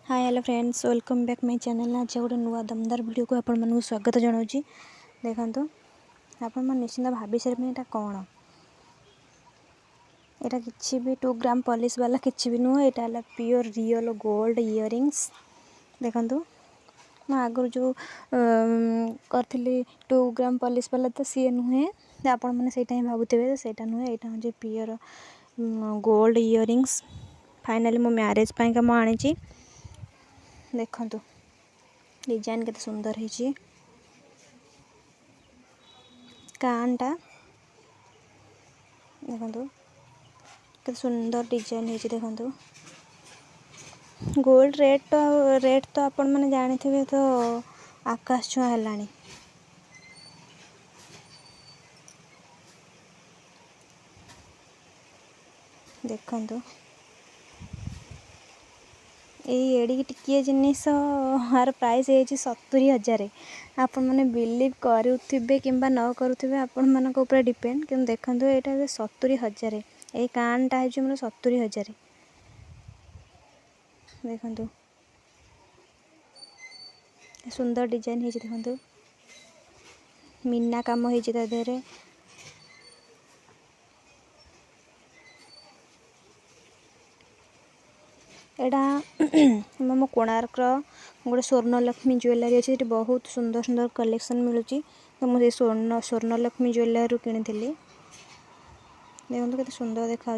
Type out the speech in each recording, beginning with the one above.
Hi hello friends, welcome back my channel. आज गोटे नुआ दमदार वीडियो को आपण मानक स्वागत जनाऊँगी। देखो आपण मन निश्चिंत भाभी सारे यहाँ कौन यहाँ किसी भी 2 ग्राम पॉलिश वाला किसी भी नुह। यहाँ प्योर रियल गोल्ड इयरिंग्स। देखो मैं आगुरी जो करी 2 ग्राम पॉलिश वाला तो सी नुहे आपण मैंने से भावुवे से नुहे। यहाँ हूँ प्योर गोल्ड इयरिंग्स। फाइनाली मो मैरेज पाइका मु आनी। देखो डिजाइन केते सुंदर है। कानटा देखो केते सुंदर डिजाइन है। देखो गोल्ड रेट तो आपण मैंने जानी थे तो आकाश छुआ है। देखो एड़ी टिकिए जिनिस यार प्राइस है 70,000। आपण मैंने बिलीव करुवे कि न करुवे आपण मान डिपेंड कि देखो यहाँ 70,000। ये कानटा है मतलब 70,000। देखो सुंदर डिजाइन है। देखो मीना काम हो देहरे। एटा मो कोणार्क गोटे स्वर्णलक्ष्मी ज्वेलरी अच्छी। बहुत सुंदर सुंदर कलेक्शन मिलूँ। तो मुझे स्वर्णलक्ष्मी ज्वेलरी किनी। देखो केते सुंदर देखा।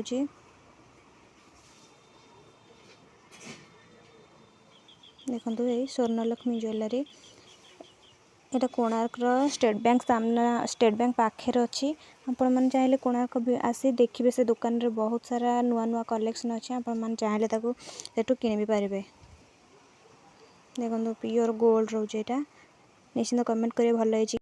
देखो ये स्वर्णलक्ष्मी ज्वेलरी यहाँ कोणार्क स्टेट बैंक सामना स्टेट बैंक पाखे अच्छी। आपण मैंने चाहिए कोणार्क भी आसी देखिए। से दुकान रे बहुत सारा नुआ नुआ कलेक्शन अच्छे। आपण मैंने चाहिए सेठू कि भी पारे। देखो प्योर गोल्ड रोचे। निश्चिंत कमेंट करें भल।